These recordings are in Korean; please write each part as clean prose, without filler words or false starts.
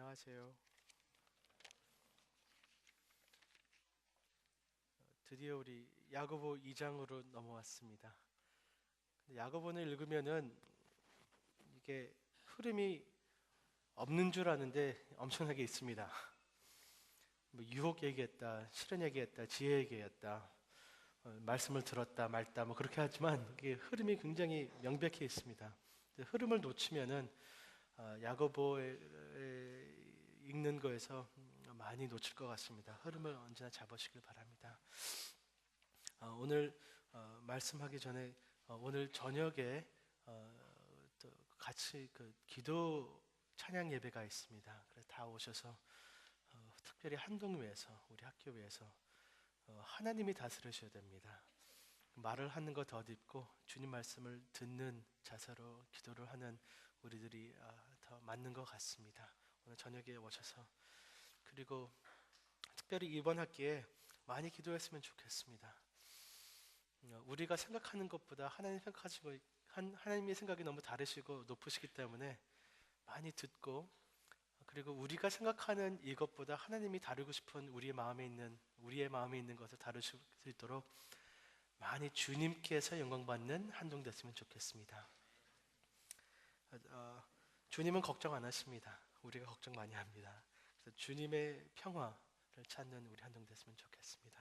안녕하세요. 드디어 우리 야고보 2장으로 넘어왔습니다. 야고보는 읽으면은 이게 흐름이 없는 줄 아는데 엄청나게 있습니다. 뭐 유혹 얘기했다, 실현 얘기했다, 지혜 얘기했다, 말씀을 들었다 말다 뭐 그렇게 하지만 이게 흐름이 굉장히 명백히 있습니다. 흐름을 놓치면은 야고보에 읽는 거에서 많이 놓칠 것 같습니다. 흐름을 언제나 잡으시길 바랍니다. 오늘 말씀하기 전에 오늘 저녁에 또 같이 그 기도 찬양 예배가 있습니다. 그래서 다 오셔서 특별히 한동위에서 우리 학교위에서 하나님이 다스리셔야 됩니다. 말을 하는 거 덧입고 주님 말씀을 듣는 자세로 기도를 하는 우리들이 더 맞는 것 같습니다. 오늘 저녁에 오셔서 그리고 특별히 이번 학기에 많이 기도했으면 좋겠습니다. 우리가 생각하는 것보다 하나님의 생각이 너무 다르시고 높으시기 때문에 많이 듣고 그리고 우리가 생각하는 이것보다 하나님이 다루고 싶은 우리의 마음에 있는 것을 다룰 수 있도록 많이 주님께서 영광 받는 한동 됐으면 좋겠습니다. 주님은 걱정 안 하십니다. 우리가 걱정 많이 합니다. 그래서 주님의 평화를 찾는 우리 한동 됐으면 좋겠습니다.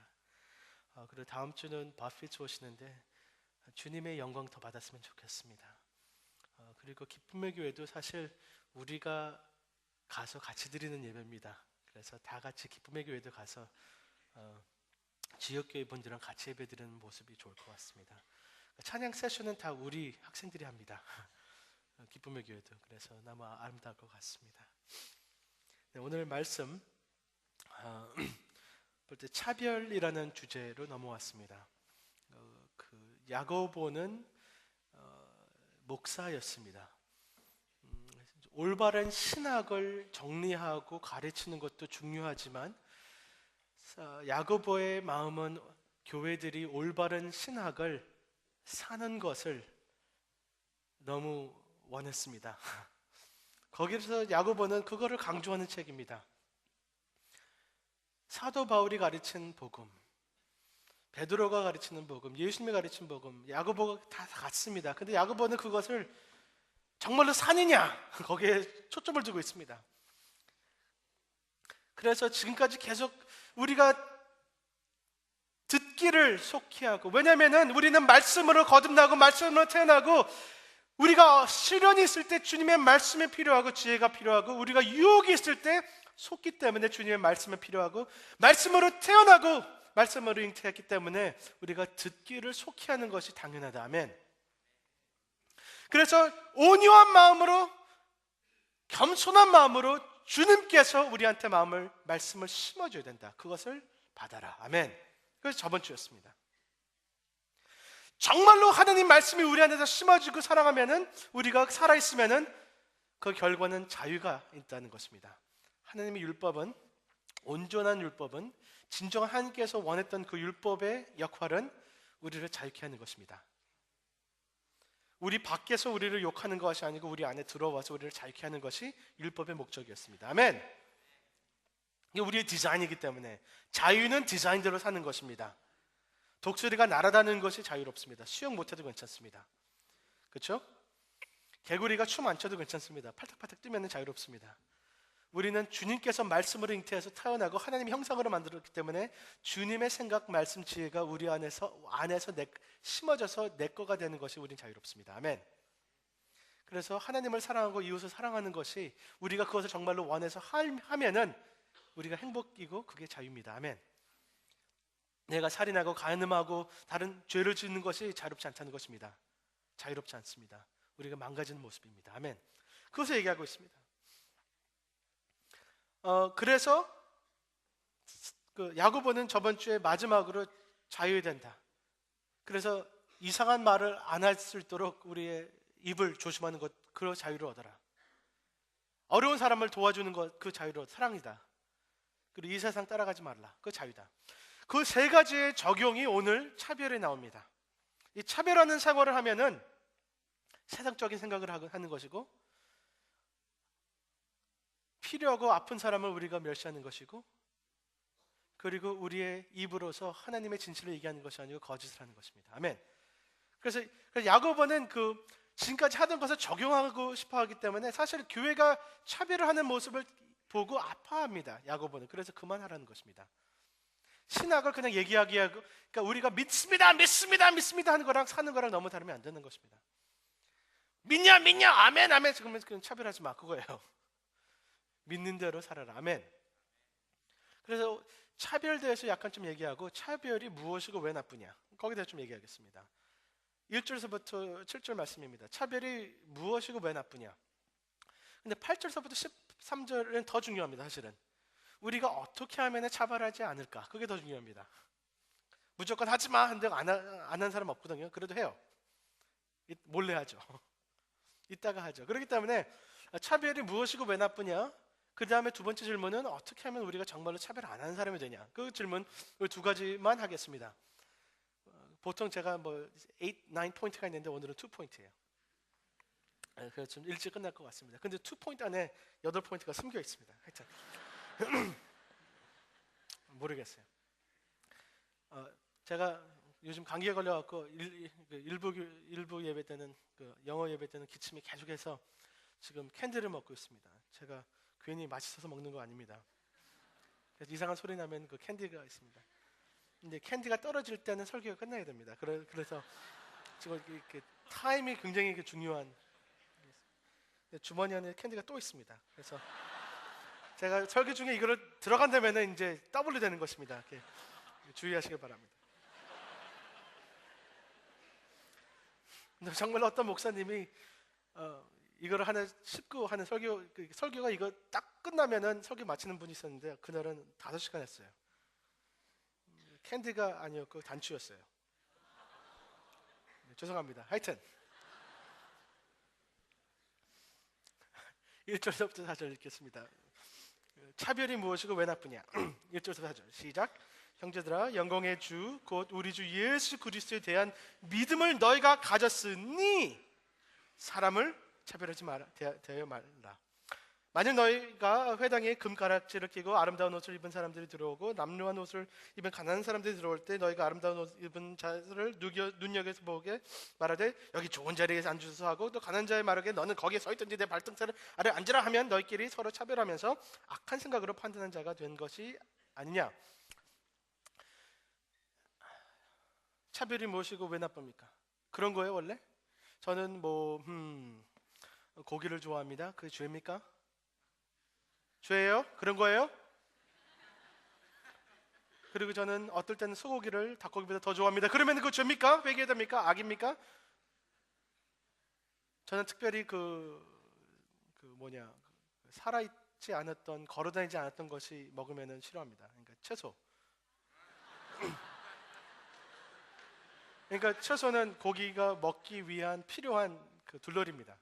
그리고 다음 주는 바피츠 오시는데 주님의 영광 더 받았으면 좋겠습니다. 그리고 기쁨의 교회도 사실 우리가 가서 같이 드리는 예배입니다. 그래서 다 같이 기쁨의 교회도 가서 지역교회 분들이랑 같이 예배 드리는 모습이 좋을 것 같습니다. 찬양 세션은 다 우리 학생들이 합니다. 기쁨의 교회도. 그래서 너무 아름다울 것 같습니다. 네, 오늘 말씀 볼 때 차별이라는 주제로 넘어왔습니다. 그 야고보는 목사였습니다. 올바른 신학을 정리하고 가르치는 것도 중요하지만 야고보의 마음은 교회들이 올바른 신학을 사는 것을 너무 원했습니다. 거기서 야고보는 그거를 강조하는 책입니다. 사도 바울이 가르친 복음, 베드로가 가르치는 복음, 예수님이 가르친 복음, 야고보가 다 같습니다. 근데 야고보는 그것을 정말로 사느냐 거기에 초점을 두고 있습니다. 그래서 지금까지 계속 우리가 듣기를 속히 하고, 왜냐하면 우리는 말씀으로 거듭나고 말씀으로 태어나고 우리가 시련이 있을 때 주님의 말씀이 필요하고 지혜가 필요하고 우리가 유혹이 있을 때 속기 때문에 주님의 말씀이 필요하고 말씀으로 태어나고 말씀으로 잉태했기 때문에 우리가 듣기를 속히 하는 것이 당연하다. 아멘. 그래서 온유한 마음으로 겸손한 마음으로 주님께서 우리한테 말씀을 심어줘야 된다. 그것을 받아라. 아멘. 그래서 저번 주였습니다. 정말로 하나님 말씀이 우리 안에서 심어지고 살아가면은 우리가 살아있으면은 그 결과는 자유가 있다는 것입니다. 하나님의 율법은, 온전한 율법은, 진정한 하나님께서 원했던 그 율법의 역할은 우리를 자유케 하는 것입니다. 우리 밖에서 우리를 욕하는 것이 아니고 우리 안에 들어와서 우리를 자유케 하는 것이 율법의 목적이었습니다. 아멘. 이게 우리의 디자인이기 때문에 자유는 디자인대로 사는 것입니다. 독수리가 날아다니는 것이 자유롭습니다. 수영 못해도 괜찮습니다. 그렇죠? 개구리가 춤 안 춰도 괜찮습니다. 팔딱팔딱 뛰면 자유롭습니다. 우리는 주님께서 말씀으로 잉태해서 태어나고 하나님의 형상으로 만들었기 때문에 주님의 생각, 말씀, 지혜가 우리 안에서 심어져서 내 거가 되는 것이 우리는 자유롭습니다. 아멘. 그래서 하나님을 사랑하고 이웃을 사랑하는 것이 우리가 그것을 정말로 원해서 하면은 우리가 행복이고 그게 자유입니다. 아멘. 내가 살인하고 간음하고 다른 죄를 짓는 것이 자유롭지 않다는 것입니다. 자유롭지 않습니다. 우리가 망가지는 모습입니다. 아멘. 그것을 얘기하고 있습니다. 그래서 그 야고보는 저번 주에 마지막으로 자유된다. 그래서 이상한 말을 안 할 수 있도록 우리의 입을 조심하는 것, 그 자유를 얻어라. 어려운 사람을 도와주는 것, 그 자유로 사랑이다. 그리고 이 세상 따라가지 말라. 그 자유다. 그 세 가지의 적용이 오늘 차별에 나옵니다. 이 차별하는 생활을 하면은 세상적인 생각을 하는 것이고 필요하고 아픈 사람을 우리가 멸시하는 것이고, 그리고 우리의 입으로서 하나님의 진실을 얘기하는 것이 아니고 거짓을 하는 것입니다. 아멘. 그래서 야고보는 지금까지 하던 것을 적용하고 싶어 하기 때문에 사실 교회가 차별을 하는 모습을 보고 아파합니다. 야고보는. 그래서 그만하라는 것입니다. 신학을 그냥 얘기하기 하고, 그러니까 우리가 믿습니다 하는 거랑 사는 거랑 너무 다르면 안 되는 것입니다. 믿냐 아멘 그러면 그냥 차별하지 마, 그거예요. 믿는 대로 살아라. 아멘. 그래서 차별에 대해서 약간 좀 얘기하고, 차별이 무엇이고 왜 나쁘냐, 거기에 대해서 좀 얘기하겠습니다. 1절서부터 7절 말씀입니다. 차별이 무엇이고 왜 나쁘냐. 근데 8절서부터 13절은 더 중요합니다. 사실은 우리가 어떻게 하면 차별하지 않을까, 그게 더 중요합니다. 무조건 하지 마 하는데 안 한 사람 없거든요. 그래도 해요. 몰래 하죠. 이따가 하죠. 그렇기 때문에 차별이 무엇이고 왜 나쁘냐, 그 다음에 두 번째 질문은 어떻게 하면 우리가 정말로 차별 안 하는 사람이 되냐. 그 질문 두 가지만 하겠습니다. 보통 제가 8, 9포인트가 있는데 오늘은 2포인트예요. 그래서 좀 일찍 끝날 것 같습니다. 근데 2포인트 안에 8포인트가 숨겨 있습니다. 하여튼 모르겠어요. 제가 요즘 감기에 걸려갖고 일부 예배 때는 영어 예배 때는 기침이 계속해서 지금 캔디를 먹고 있습니다. 제가 괜히 맛있어서 먹는 거 아닙니다. 그래서 이상한 소리 나면 그 캔디가 있습니다. 근데 캔디가 떨어질 때는 설교가 끝나야 됩니다. 그래서 지금 이렇게 타임이 굉장히 중요한. 주머니 안에 캔디가 또 있습니다. 그래서 제가 설교 중에 이거를 들어간다면 이제 더블이 되는 것입니다. 이렇게 주의하시길 바랍니다. 근데 정말 어떤 목사님이 이거를 하나 씹고 하는 설교가 이거 딱 끝나면은 설교 마치는 분이 있었는데, 그날은 5시간 했어요. 캔디가 아니었고 단추였어요. 네, 죄송합니다. 하여튼 1절부터 4절 읽겠습니다. 차별이 무엇이고 왜 나쁘냐. 1절부터 4절 시작. 형제들아, 영광의 주 곧 우리 주 예수 그리스도에 대한 믿음을 너희가 가졌으니 사람을 차별하지 대하여 말라. 만약 너희가 회당에 금가락지를 끼고 아름다운 옷을 입은 사람들이 들어오고 남루한 옷을 입은 가난한 사람들이 들어올 때, 너희가 아름다운 옷 입은 자를 눈여겨서 보게 말하되 여기 좋은 자리에서 앉으소서 하고, 또 가난한 자의 말하게 너는 거기에 서 있든지 내 발등살 아래 앉으라 하면 너희끼리 서로 차별하면서 악한 생각으로 판단한 자가 된 것이 아니냐. 차별이 무엇이고 왜 나쁩니까? 그런 거예요 원래? 저는 고기를 좋아합니다. 그게 죄입니까? 죄예요? 그런 거예요? 그리고 저는 어떨 때는 소고기를 닭고기보다 더 좋아합니다. 그러면 그거 죄입니까? 회개해야 됩니까? 악입니까? 저는 특별히 살아있지 않았던, 걸어다니지 않았던 것이 먹으면 싫어합니다. 그러니까 채소. 그러니까 채소는 고기가 먹기 위한 필요한 둘러리입니다.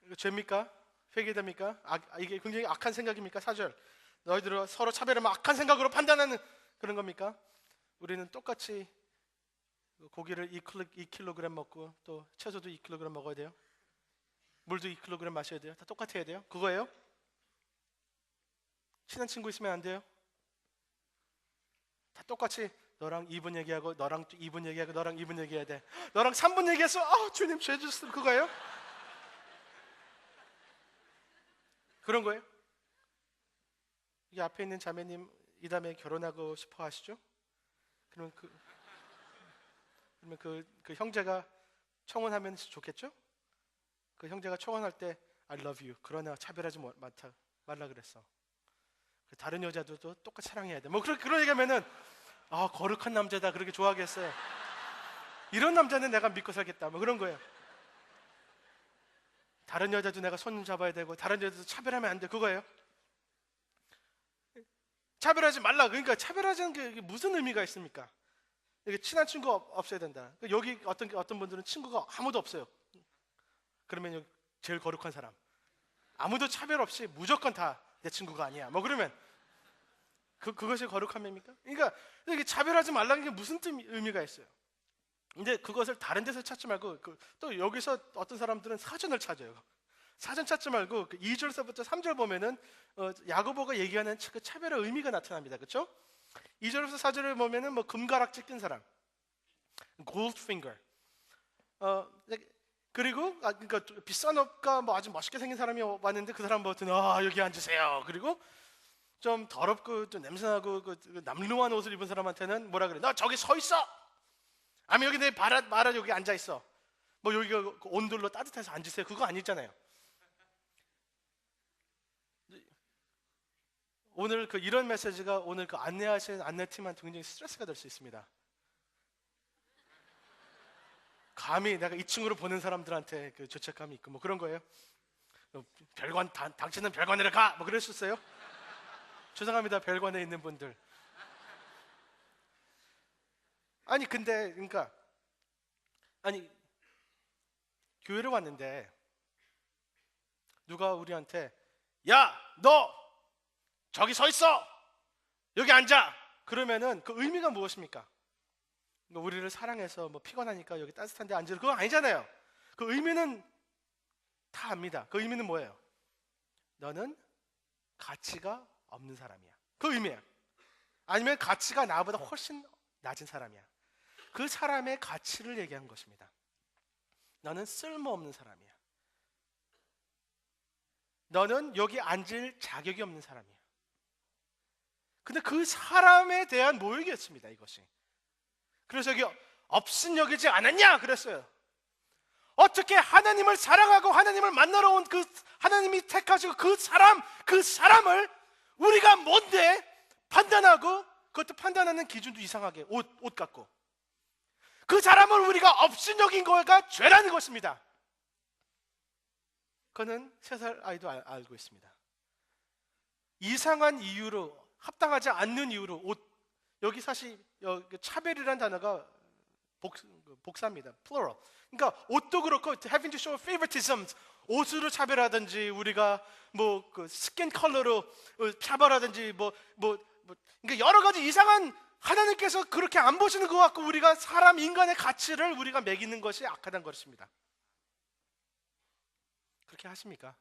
이거 죄입니까? 회개됩니까? 이게 굉장히 악한 생각입니까? 4절 너희들은 서로 차별하면 악한 생각으로 판단하는 그런 겁니까? 우리는 똑같이 고기를 2kg 먹고 또 채소도 2kg 먹어야 돼요. 물도 2kg 마셔야 돼요. 다 똑같아야 돼요. 그거예요? 친한 친구 있으면 안 돼요? 다 똑같이 너랑 2분 얘기하고 너랑 2분 얘기하고 너랑 2분 얘기해야 돼. 너랑 3분 얘기해서 주님 죄 주셨으면 그거예요? 그런 거예요? 이 앞에 있는 자매님 이 다음에 결혼하고 싶어 하시죠? 그러면 그 형제가 청혼하면 좋겠죠? 그 형제가 청혼할 때 I love you 그러나 차별하지 말라 그랬어. 다른 여자들도 똑같이 사랑해야 돼. 그런 얘기하면은 거룩한 남자다 그렇게 좋아하겠어요. 이런 남자는 내가 믿고 살겠다. 그런 거예요. 다른 여자도 내가 손 잡아야 되고 다른 여자도 차별하면 안 돼. 그거예요. 차별하지 말라. 그러니까 차별하자는 게 무슨 의미가 있습니까? 이게 친한 친구 없어야 된다. 여기 어떤 분들은 친구가 아무도 없어요. 그러면 여기 제일 거룩한 사람. 아무도 차별 없이 무조건 다 내 친구가 아니야. 그러면 그것이 거룩함입니까? 그러니까 이게 차별하지 말라는 게 무슨 의미가 있어요. 근데 그것을 다른 데서 찾지 말고 또 여기서 어떤 사람들은 사전을 찾아요. 사전 찾지 말고 그 2절서부터 3절 보면은 야고보가 얘기하는 그 차별의 의미가 나타납니다. 그렇죠? 2절에서 4절을 보면은 뭐 금가락지 낀 사람, gold finger. 그리고 그러니까 비싼 옷과 뭐 아주 멋있게 생긴 사람이 왔는데 그 사람 버튼 여기 앉으세요. 그리고 좀 더럽고 좀 냄새나고 그 남루한 옷을 입은 사람한테는 뭐라 그래? 너 저기 서 있어. 아니 여기 내 말아 여기 앉아 있어. 뭐 여기가 온돌로 따뜻해서 앉으세요. 그거 아니잖아요. 오늘 이런 메시지가 오늘 안내하시는 안내팀한테 굉장히 스트레스가 될 수 있습니다. 감히 내가 2층으로 보는 사람들한테 그 죄책감이 있고 뭐 그런 거예요. 별관 당신은 별관으로 가. 뭐 그러셨어요? 죄송합니다. 별관에 있는 분들. 아니 근데 그러니까 교회를 왔는데 누가 우리한테 야, 너 저기 서 있어. 여기 앉아. 그러면은 그 의미가 무엇입니까? 우리를 사랑해서 뭐 피곤하니까 여기 따뜻한 데 앉으라 그거 아니잖아요. 그 의미는 다 압니다. 그 의미는 뭐예요? 너는 가치가 없는 사람이야. 그 의미야. 아니면 가치가 나보다 훨씬 낮은 사람이야. 그 사람의 가치를 얘기한 것입니다. 너는 쓸모없는 사람이야. 너는 여기 앉을 자격이 없는 사람이야. 근데 그 사람에 대한 모욕이었습니다. 이것이. 그래서 여기 없인 여기지 않았냐 그랬어요. 어떻게 하나님을 사랑하고 하나님을 만나러 온 그 하나님이 택하시고 그 사람을 우리가 뭔데 판단하고, 그것도 판단하는 기준도 이상하게 옷 갖고 그 사람을 우리가 없인 여긴 거가 죄라는 것입니다. 그는 3살 아이도 알고 있습니다. 이상한 이유로, 합당하지 않는 이유로 여기 사실 차별이라는 단어가 복사입니다. plural. 그러니까 옷도 그렇고 having to show favoritism, 옷으로 차별하든지 우리가 뭐 그 스킨 컬러로 차별하든지 그러니까 여러 가지 이상한, 하나님께서 그렇게 안 보시는 것 같고 우리가 사람 인간의 가치를 우리가 매기는 것이 악하다는 것입니다. 그렇게 하십니까?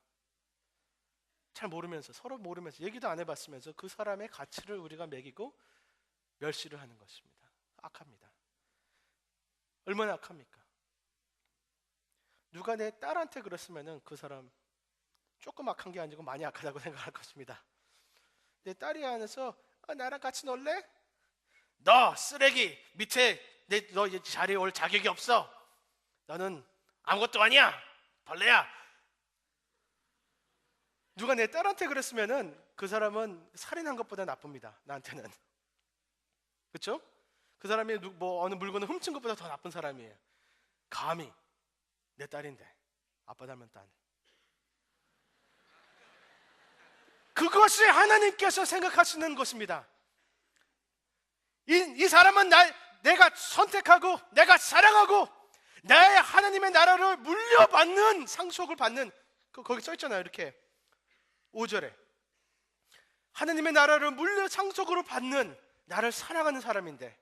잘 모르면서, 서로 모르면서, 얘기도 안 해봤으면서 그 사람의 가치를 우리가 매기고 멸시를 하는 것입니다. 악합니다. 얼마나 악합니까? 누가 내 딸한테 그랬으면은 그 사람 조금 악한 게 아니고 많이 악하다고 생각할 것입니다. 내 딸이 안에서 나랑 같이 놀래? 너 쓰레기, 밑에 너 자리에 올 자격이 없어. 너는 아무것도 아니야. 벌레야. 누가 내 딸한테 그랬으면은 그 사람은 살인한 것보다 나쁩니다. 나한테는. 그렇죠? 그 사람이 어느 물건을 훔친 것보다 더 나쁜 사람이에요. 감히 내 딸인데 아빠 닮은 딸. 그것이 하나님께서 생각하시는 것입니다. 이 사람은 내가 선택하고 내가 사랑하고 나의 하나님의 나라를 물려받는, 상속을 받는, 거기 써 있잖아요. 이렇게 5절에 하나님의 나라를 상속으로 받는 나를 사랑하는 사람인데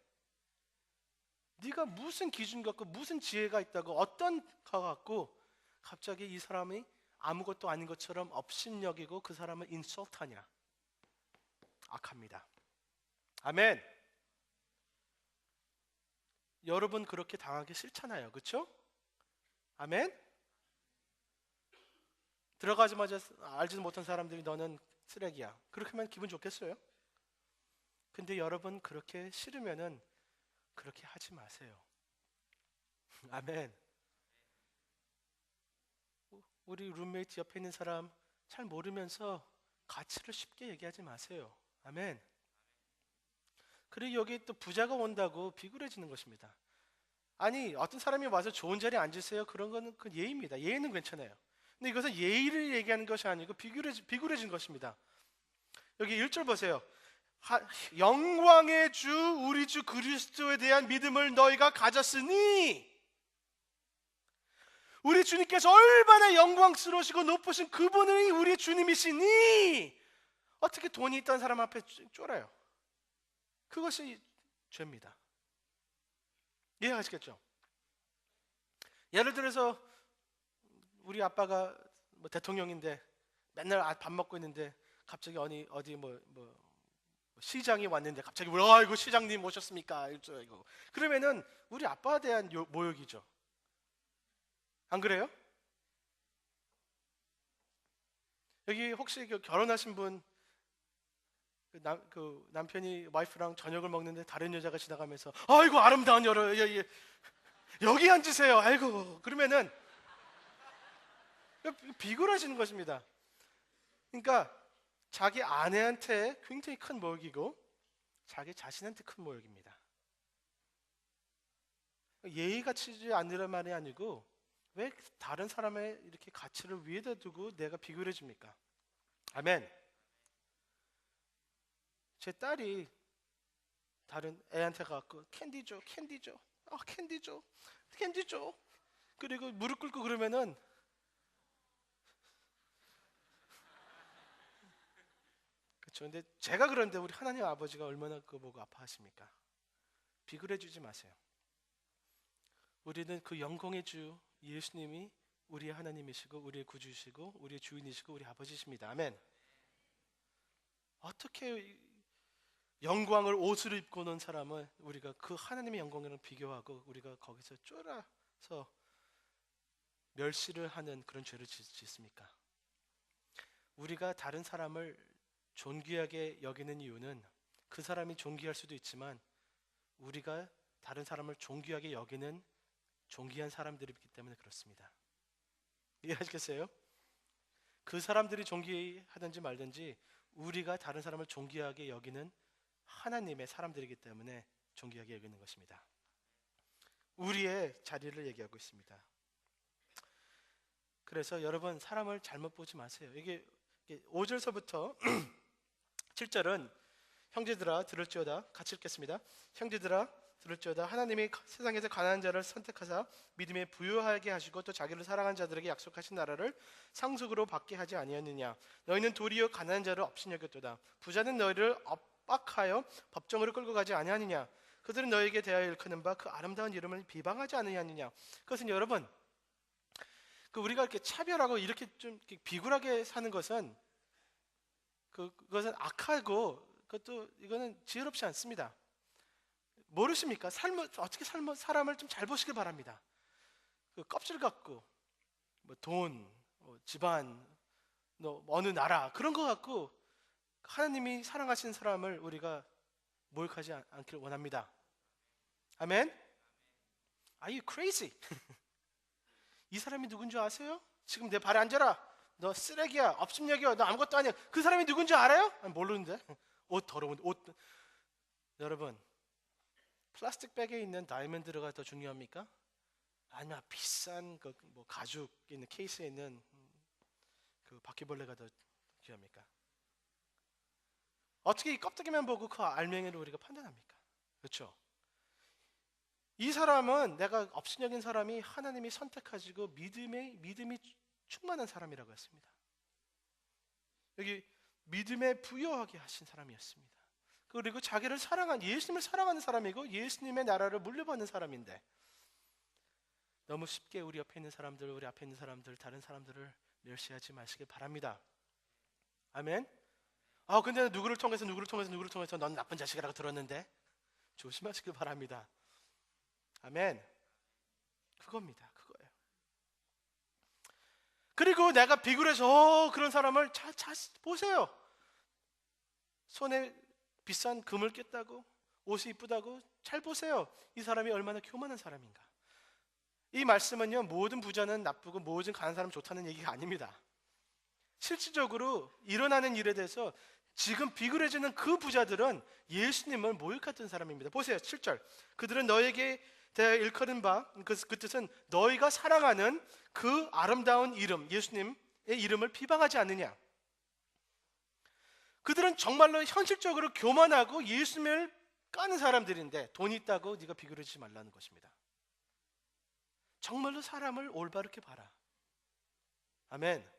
네가 무슨 기준 갖고 무슨 지혜가 있다고 어떤 거 갖고 갑자기 이 사람이 아무것도 아닌 것처럼 업신여기고 그 사람을 인설트하냐. 악합니다. 아멘. 여러분 그렇게 당하기 싫잖아요. 그렇죠? 아멘. 들어가자마자 알지도 못한 사람들이 너는 쓰레기야. 그렇게 하면 기분 좋겠어요? 근데 여러분 그렇게 싫으면은 그렇게 하지 마세요. 아멘. 우리 룸메이트 옆에 있는 사람 잘 모르면서 가치를 쉽게 얘기하지 마세요. 아멘. 그리고 여기 또 부자가 온다고 비굴해지는 것입니다. 아니 어떤 사람이 와서 좋은 자리에 앉으세요. 그런 거는 그 예의입니다. 예의는 괜찮아요. 근데 이것은 예의를 얘기하는 것이 아니고 비굴해진 것입니다. 여기 1절 보세요. 영광의 주 우리 주 그리스도에 대한 믿음을 너희가 가졌으니, 우리 주님께서 얼마나 영광스러우시고 높으신 그분이 우리 주님이시니 어떻게 돈이 있던 사람 앞에 쫄아요? 그것이 죄입니다. 이해하시겠죠? 예를 들어서 우리 아빠가 뭐 대통령인데 맨날 밥 먹고 있는데 갑자기 어디 시장이 왔는데 갑자기 아이고 시장님 오셨습니까? 이거 그러면은 우리 아빠에 대한 모욕이죠. 안 그래요? 여기 혹시 결혼하신 분 남편이 와이프랑 저녁을 먹는데 다른 여자가 지나가면서 아이고 아름다운 여기 앉으세요. 아이고 그러면은 비굴해지는 것입니다. 그러니까 자기 아내한테 굉장히 큰 모욕이고 자기 자신한테 큰 모욕입니다. 예의가 치지 않으란 말이 아니고 왜 다른 사람의 이렇게 가치를 위에다 두고 내가 비굴해집니까? 아멘. 제 딸이 다른 애한테 가고 캔디 줘, 캔디 줘, 캔디 줘, 캔디 줘. 그리고 무릎 꿇고 그러면은 그렇죠. 근데 제가 그런데 우리 하나님 아버지가 얼마나 그거 보고 아파하십니까? 비굴해주지 마세요. 우리는 그 영광의 주 예수님이 우리의 하나님이시고 우리의 구주시고 우리의 주인이시고 우리 아버지십니다. 아멘. 어떻게 영광을 옷으로 입고 놓은 사람을 우리가 그 하나님의 영광이랑 비교하고 우리가 거기서 쫄아서 멸시를 하는 그런 죄를 짓습니까? 우리가 다른 사람을 존귀하게 여기는 이유는 그 사람이 존귀할 수도 있지만 우리가 다른 사람을 존귀하게 여기는 존귀한 사람들이기 때문에 그렇습니다. 이해하시겠어요? 그 사람들이 존귀하든지 말든지 우리가 다른 사람을 존귀하게 여기는 하나님의 사람들이기 때문에 존귀하게 여기는 것입니다. 우리의 자리를 얘기하고 있습니다. 그래서 여러분 사람을 잘못 보지 마세요. 이게 5절서부터 7절은 형제들아 들을지어다, 같이 읽겠습니다. 형제들아 들을지어다, 하나님이 세상에서 가난한 자를 선택하사 믿음에 부유하게 하시고 또 자기를 사랑하는 자들에게 약속하신 나라를 상속으로 받게 하지 아니하느냐. 너희는 도리어 가난한 자를 업신여겼도다. 부자는 너희를 압박하여 법정으로 끌고 가지 아니하느냐. 그들은 너에게 대하여 일컫는 바 그 아름다운 이름을 비방하지 않느냐느냐. 그것은 여러분, 우리가 이렇게 차별하고 이렇게 좀 비굴하게 사는 것은 그것은 악하고 그것도 이거는 지혜롭지 않습니다. 모르십니까? 어떻게 사람을 좀 잘 보시길 바랍니다. 껍질 갖고 돈, 집안, 어느 나라 그런 거 갖고 하나님이 사랑하시는 사람을 우리가 모욕하지 않기를 원합니다. 아멘. Are you crazy? 이 사람이 누군지 아세요? 지금 내 발에 앉아라. 너 쓰레기야, 업신여겨, 너 아무것도 아니야. 그 사람이 누군지 알아요? 모르는데. 옷 더러운 옷. 여러분, 플라스틱 백에 있는 다이아몬드가 더 중요합니까? 아니면 비싼 가죽 있는 케이스에 있는 그 바퀴벌레가 더 중요합니까? 어떻게 이 껍데기만 보고 그 알맹이를 우리가 판단합니까? 그렇죠? 이 사람은 내가 업신여긴 사람이 하나님이 선택하시고 믿음이 충만한 사람이라고 했습니다. 여기 믿음에 부여하게 하신 사람이었습니다. 그리고 자기를 예수님을 사랑하는 사람이고 예수님의 나라를 물려받는 사람인데 너무 쉽게 우리 옆에 있는 사람들, 우리 앞에 있는 사람들, 다른 사람들을 멸시하지 마시길 바랍니다. 아멘. 근데 누구를 통해서 넌 나쁜 자식이라고 들었는데 조심하시길 바랍니다. 아멘. 그겁니다. 그거예요. 그리고 내가 비굴해서 그런 사람을 잘 보세요. 손에 비싼 금을 꼈다고, 옷이 이쁘다고 잘 보세요. 이 사람이 얼마나 교만한 사람인가. 이 말씀은요, 모든 부자는 나쁘고 모든 가난한 사람은 좋다는 얘기가 아닙니다. 실질적으로 일어나는 일에 대해서 지금 비굴해지는 그 부자들은 예수님을 모욕했던 사람입니다. 보세요. 7절. 그들은 너에게 대하여 일컫는 바, 그 뜻은 너희가 사랑하는 그 아름다운 이름, 예수님의 이름을 비방하지 않느냐. 그들은 정말로 현실적으로 교만하고 예수님을 까는 사람들인데 돈이 있다고 네가 비굴해지지 말라는 것입니다. 정말로 사람을 올바르게 봐라. 아멘.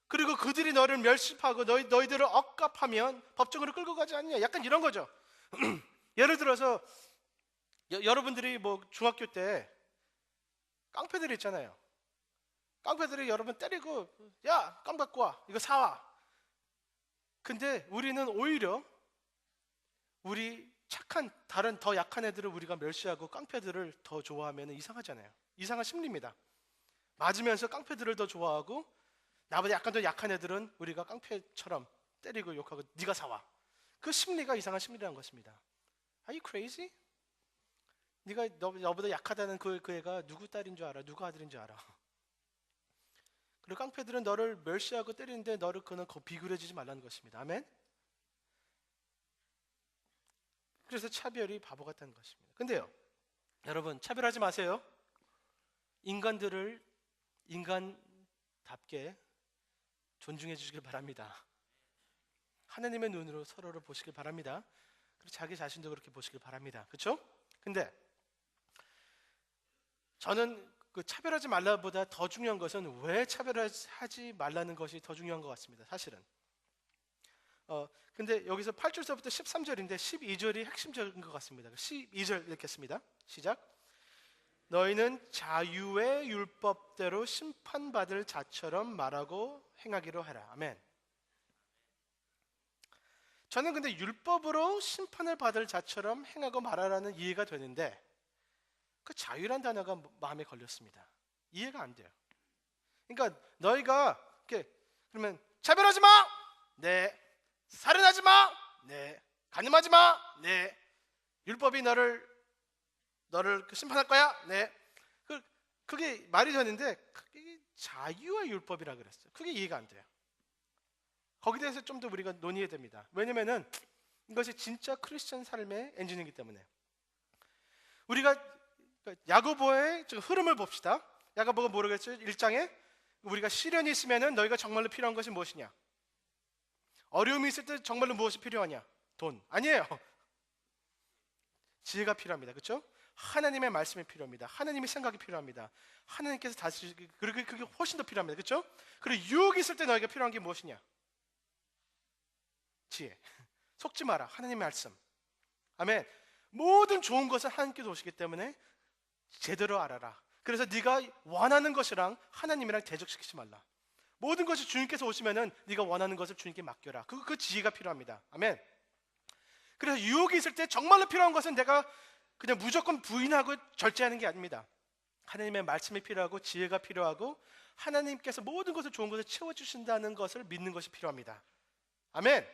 그리고 그들이 너를 멸시하고 너희들을 억압하면 법정으로 끌고 가지 않느냐. 약간 이런 거죠. 예를 들어서 여러분들이 중학교 때 깡패들 있잖아요. 깡패들이 여러분 때리고 야, 깡 갖고 와. 이거 사와. 근데 우리는 오히려 우리 착한 다른 더 약한 애들을 우리가 멸시하고 깡패들을 더 좋아하면 이상하잖아요. 이상한 심리입니다. 맞으면서 깡패들을 더 좋아하고 나보다 약간 더 약한 애들은 우리가 깡패처럼 때리고 욕하고 네가 사와. 그 심리가 이상한 심리라는 것입니다. Are you crazy? 네가 너보다 약하다는 그 애가 누구 딸인 줄 알아? 누구 아들인 줄 알아? 그리고 깡패들은 너를 멸시하고 때리는데 너를 그는 비굴해지지 말라는 것입니다. 아멘? 그래서 차별이 바보 같다는 것입니다. 근데요, 여러분 차별하지 마세요. 인간들을 인간답게 존중해 주시길 바랍니다. 하나님의 눈으로 서로를 보시길 바랍니다. 그리고 자기 자신도 그렇게 보시길 바랍니다. 그렇죠? 근데 저는 그 차별하지 말라보다 더 중요한 것은 왜 차별하지 말라는 것이 더 중요한 것 같습니다. 사실은. 근데 여기서 8절서부터 13절인데 12절이 핵심적인 것 같습니다. 12절 읽겠습니다. 시작. 너희는 자유의 율법대로 심판받을 자처럼 말하고 행하기로 하라. 아멘. 저는 근데 율법으로 심판을 받을 자처럼 행하고 말하라는 이해가 되는데 그 자유란 단어가 마음에 걸렸습니다. 이해가 안 돼요. 그러니까 너희가 이렇게 그러면 차별하지 마. 네. 살인하지 마. 네. 간음하지 마. 네. 율법이 너를 심판할 거야. 네. 그게 말이 되는데 그게 자유의 율법이라 그랬어요. 그게 이해가 안 돼요. 거기에 대해서 좀 더 우리가 논의해야 됩니다. 왜냐면은 이것이 진짜 크리스천 삶의 엔진이기 때문에. 우리가 야고보의 흐름을 봅시다. 야고보가 뭐라고 했어요? 1장에 우리가 시련이 있으면은 너희가 정말로 필요한 것이 무엇이냐? 어려움이 있을 때 정말로 무엇이 필요하냐? 돈. 아니에요. 지혜가 필요합니다. 그렇죠? 하나님의 말씀이 필요합니다. 하나님의 생각이 필요합니다. 하나님께서 다스리기 그게 훨씬 더 필요합니다. 그렇죠? 그리고 유혹이 있을 때 너희가 필요한 게 무엇이냐? 지혜. 속지 마라. 하나님의 말씀. 아멘. 모든 좋은 것은 하나님께서 오시기 때문에 제대로 알아라. 그래서 네가 원하는 것이랑 하나님이랑 대적시키지 말라. 모든 것이 주님께서 오시면은 네가 원하는 것을 주님께 맡겨라. 그 지혜가 필요합니다. 아멘. 그래서 유혹이 있을 때 정말로 필요한 것은 내가 그냥 무조건 부인하고 절제하는 게 아닙니다. 하나님의 말씀이 필요하고 지혜가 필요하고 하나님께서 모든 것을 좋은 것을 채워주신다는 것을 믿는 것이 필요합니다. 아멘.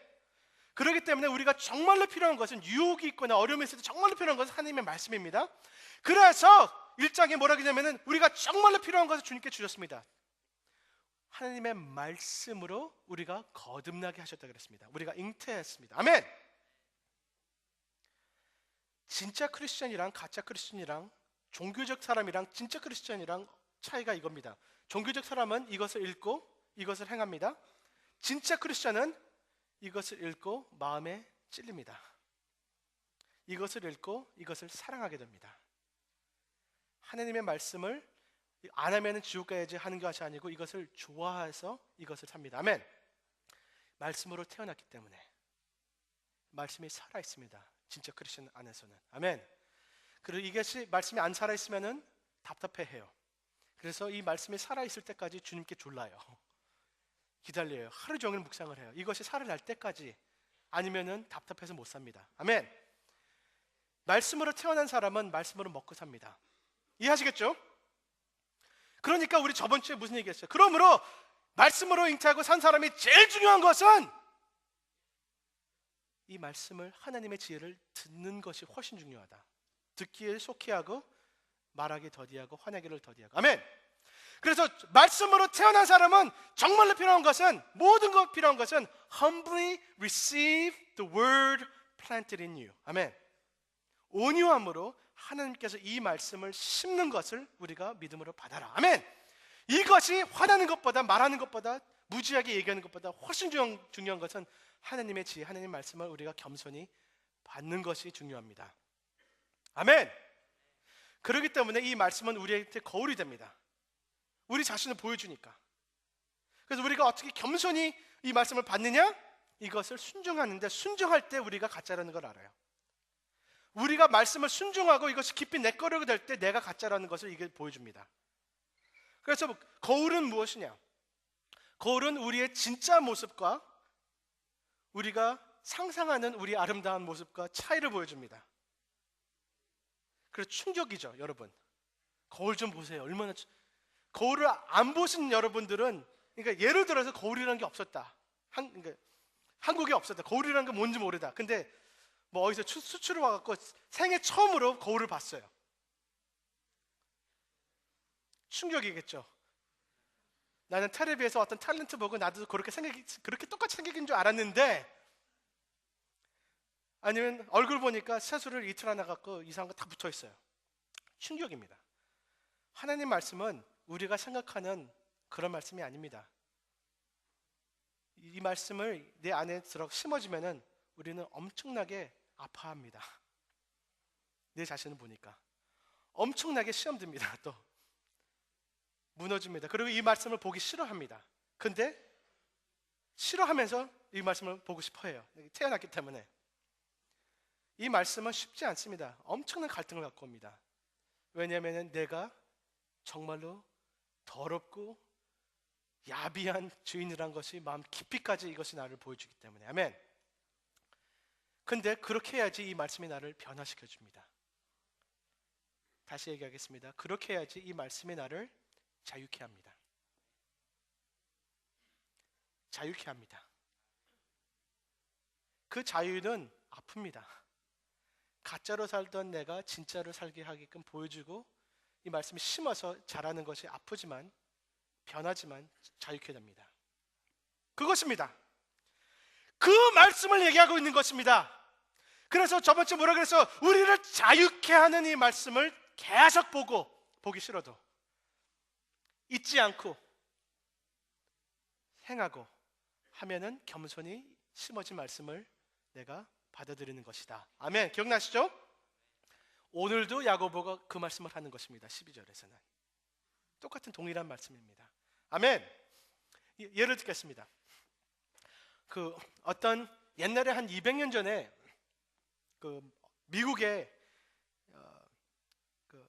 그렇기 때문에 우리가 정말로 필요한 것은 유혹이 있거나 어려움이 있을 때 정말로 필요한 것은 하나님의 말씀입니다. 그래서 1장에 뭐라고 하냐면은 우리가 정말로 필요한 것을 주님께 주셨습니다. 하나님의 말씀으로 우리가 거듭나게 하셨다 그랬습니다. 우리가 잉태했습니다. 아멘. 진짜 크리스천이랑 가짜 크리스천이랑 종교적 사람이랑 진짜 크리스천이랑 차이가 이겁니다. 종교적 사람은 이것을 읽고 이것을 행합니다. 진짜 크리스천은 이것을 읽고 마음에 찔립니다. 이것을 읽고 이것을 사랑하게 됩니다. 하나님의 말씀을 안 하면 지옥 가야지 하는 것이 아니고 이것을 좋아해서 이것을 삽니다. 아멘. 말씀으로 태어났기 때문에 말씀이 살아있습니다. 진짜 크리스천 안에서는. 아멘. 그리고 이것이 말씀이 안 살아있으면 답답해해요. 그래서 이 말씀이 살아있을 때까지 주님께 졸라요. 기다려요. 하루 종일 묵상을 해요. 이것이 살아날 때까지. 아니면은 답답해서 못 삽니다. 아멘. 말씀으로 태어난 사람은 말씀으로 먹고 삽니다. 이해하시겠죠? 그러니까 우리 저번 주에 무슨 얘기했어요? 그러므로 말씀으로 잉태하고 산 사람이 제일 중요한 것은 이 말씀을 하나님의 지혜를 듣는 것이 훨씬 중요하다. 듣기에 속히하고 말하기 더디하고 화내기를 더디하고. 아멘. 그래서 말씀으로 태어난 사람은 정말로 필요한 것은 모든 것 필요한 것은 humbly receive the word planted in you. 아멘. 온유함으로 하나님께서 이 말씀을 심는 것을 우리가 믿음으로 받아라. 아멘. 이것이 화나는 것보다 말하는 것보다 무지하게 얘기하는 것보다 훨씬 중요한 것은 하나님의 지혜, 하나님의 말씀을 우리가 겸손히 받는 것이 중요합니다. 아멘. 그렇기 때문에 이 말씀은 우리한테 거울이 됩니다. 우리 자신을 보여주니까. 그래서 우리가 어떻게 겸손히 이 말씀을 받느냐? 이것을 순종하는데 순종할 때 우리가 가짜라는 걸 알아요. 우리가 말씀을 순종하고 이것이 깊이 내 거로 될 때 내가 가짜라는 것을 이게 보여줍니다. 그래서 거울은 무엇이냐? 거울은 우리의 진짜 모습과 우리가 상상하는 우리 아름다운 모습과 차이를 보여줍니다. 그래서 충격이죠, 여러분. 거울 좀 보세요. 거울을 안 보신 여러분들은, 그러니까 예를 들어서 거울이라는 게 없었다. 그러니까 한국에 없었다. 거울이라는 게 뭔지 모르다. 근데 뭐 어디서 수출을 와갖고 생애 처음으로 거울을 봤어요. 충격이겠죠. 나는 텔레비에서 어떤 탤런트 보고 나도 그렇게 똑같이 생긴 줄 알았는데, 아니면 얼굴 보니까 세수를 이틀 안 해갖고 이상한 거 다 붙어 있어요. 충격입니다. 하나님 말씀은 우리가 생각하는 그런 말씀이 아닙니다. 이 말씀을 내 안에 들어 심어지면은 우리는 엄청나게 아파합니다. 내 자신을 보니까 엄청나게 시험 듭니다. 또 무너집니다. 그리고 이 말씀을 보기 싫어합니다. 근데 싫어하면서 이 말씀을 보고 싶어해요. 태어났기 때문에. 이 말씀은 쉽지 않습니다. 엄청난 갈등을 갖고 옵니다. 왜냐하면 내가 정말로 더럽고 야비한 주인이란 것이 마음 깊이까지 이것이 나를 보여주기 때문에. 아멘. 근데 그렇게 해야지 이 말씀이 나를 변화시켜 줍니다. 다시 얘기하겠습니다. 그렇게 해야지 이 말씀이 나를 자유케 합니다. 자유케 합니다. 그 자유는 아픕니다. 가짜로 살던 내가 진짜로 살게 하게끔 보여주고 이 말씀이 심어서 자라는 것이 아프지만 변하지만 자유케 됩니다. 그것입니다. 그 말씀을 얘기하고 있는 것입니다. 그래서 저번주에 뭐라 그랬어? 우리를 자유케 하는 이 말씀을 계속 보기 싫어도 잊지 않고 행하고 하면은 겸손히 심어진 말씀을 내가 받아들이는 것이다. 아멘. 기억나시죠? 오늘도 야고보가 그 말씀을 하는 것입니다. 12절에서는 똑같은 동일한 말씀입니다. 아멘. 예를 듣겠습니다. 그 어떤 옛날에 한 200년 전에 그 미국에 그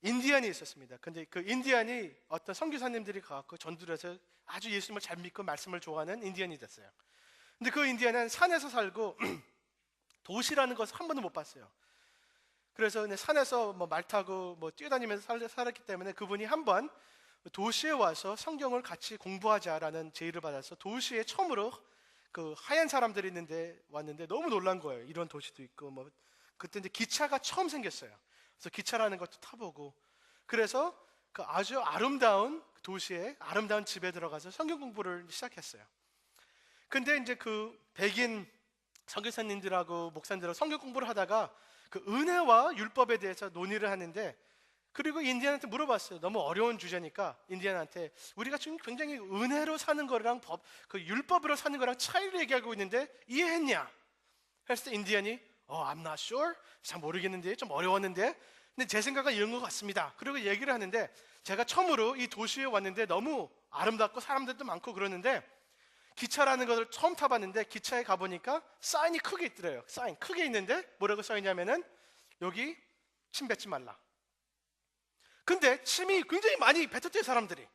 인디안이 있었습니다. 근데 그 인디안이 어떤 선교사님들이 가서 전도를 해서 아주 예수님을 잘 믿고 말씀을 좋아하는 인디안이 됐어요. 근데 그 인디안은 산에서 살고 도시라는 것을 한 번도 못 봤어요. 그래서 산에서 말 타고 뛰어다니면서 살았기 때문에 그분이 한번 도시에 와서 성경을 같이 공부하자라는 제의를 받아서 도시에 처음으로 그 하얀 사람들이 왔는데 너무 놀란 거예요. 이런 도시도 있고 그때 이제 기차가 처음 생겼어요. 그래서 기차라는 것도 타보고 그래서 그 아주 아름다운 도시에 아름다운 집에 들어가서 성경 공부를 시작했어요. 근데 이제 그 백인 선교사님들하고 목사님들하고 성경 공부를 하다가 그 은혜와 율법에 대해서 논의를 하는데 그리고 인디안한테 물어봤어요. 너무 어려운 주제니까 인디안한테 우리가 지금 굉장히 은혜로 사는 거랑 그 율법으로 사는 거랑 차이를 얘기하고 있는데 이해했냐? 했을 때 인디안이 I'm not sure. 잘 모르겠는데 좀 어려웠는데 근데 제 생각은 이런 것 같습니다. 그리고 얘기를 하는데 제가 처음으로 이 도시에 왔는데 너무 아름답고 사람들도 많고 그러는데 기차라는 것을 처음 타봤는데 기차에 가보니까 사인이 크게 있더래요. 사인 크게 있는데 뭐라고 써있냐면은 여기 침 뱉지 말라. 근데 침이 굉장히 많이 뱉었대요 사람들이.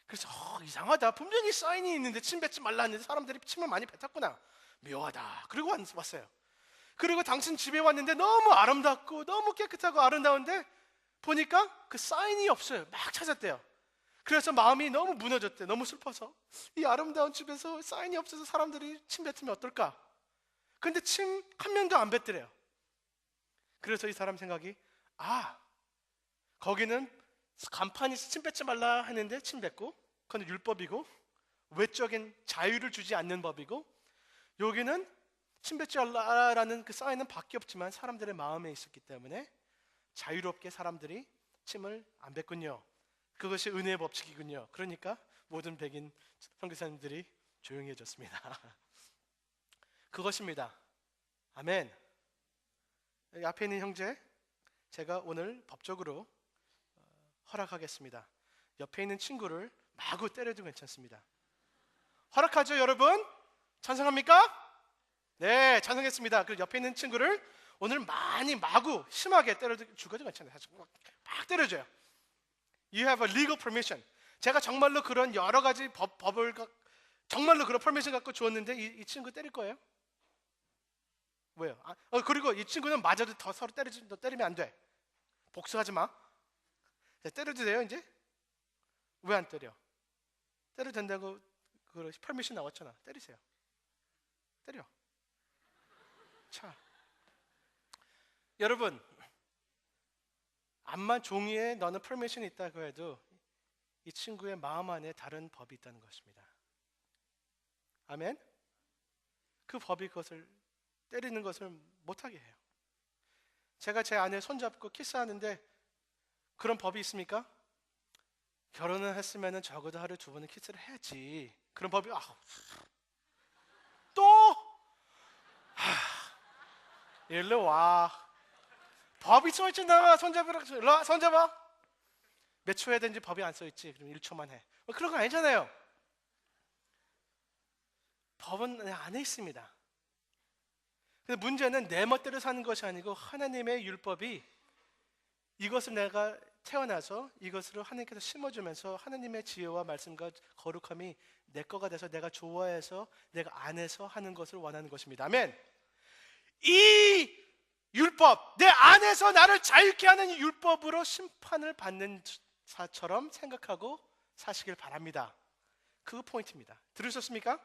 그래서 이상하다. 분명히 사인이 있는데 침 뱉지 말라 했는데 사람들이 침을 많이 뱉었구나. 묘하다. 그리고 왔어요. 그리고 당신 집에 왔는데 너무 아름답고 너무 깨끗하고 아름다운데 보니까 그 사인이 없어요. 막 찾았대요. 그래서 마음이 너무 무너졌대. 너무 슬퍼서 이 아름다운 집에서 사인이 없어서 사람들이 침 뱉으면 어떨까? 근데 침 한 명도 안 뱉더래요. 그래서 이 사람 생각이 거기는 간판이 침 뱉지 말라 하는데 침 뱉고 그건 율법이고 외적인 자유를 주지 않는 법이고 여기는 침 뱉지 말라라는 그 사인은 밖에 없지만 사람들의 마음에 있었기 때문에 자유롭게 사람들이 침을 안 뱉군요. 그것이 은혜의 법칙이군요. 그러니까 모든 백인 선교사님들이 조용해졌습니다. 그것입니다. 아멘. 여기 앞에 있는 형제 제가 오늘 법적으로 허락하겠습니다. 옆에 있는 친구를 마구 때려도 괜찮습니다. 허락하죠 여러분? 찬성합니까? 네, 찬성했습니다. 그리고 옆에 있는 친구를 오늘 많이 마구 심하게 때려도 죽어도 괜찮아요. 막 때려줘요. You have a legal permission. 제가 정말로 그런 여러 가지 법을 정말로 그런 퍼미션 갖고 주었는데 이 친구 때릴 거예요? 왜요? 그리고 이 친구는 맞아도 더 서로 너 때리면 안 돼. 복수하지 마. 때려도 돼요 이제? 왜 안 때려? 때려도 된다고 그 퍼미션 나왔잖아. 때리세요. 때려. 자, 여러분, 암만 종이에 너는 퍼미션이 있다고 해도 이 친구의 마음 안에 다른 법이 있다는 것입니다. 아멘? 그 법이 그것을 때리는 것을 못하게 해요. 제가 제 아내 손잡고 키스하는데 그런 법이 있습니까? 결혼을 했으면 적어도 하루에 2번은 키스를 해야지. 그런 법이 또 일로 와. 법이 써있잖아. 손잡으라. 손잡아. 몇 초 해야 되는지 법이 안 써있지. 그럼 1초만 해. 그런 거 아니잖아요. 법은 안에 있습니다. 근데 문제는 내 멋대로 사는 것이 아니고 하나님의 율법이 이것을 내가 태어나서 이것을 하나님께서 심어주면서 하나님의 지혜와 말씀과 거룩함이 내 거가 돼서 내가 좋아해서 내가 안에서 하는 것을 원하는 것입니다. 아멘. 이 율법, 내 안에서 나를 자유케 하는 이 율법으로 심판을 받는 사처럼 생각하고 사시길 바랍니다. 그 포인트입니다. 들으셨습니까?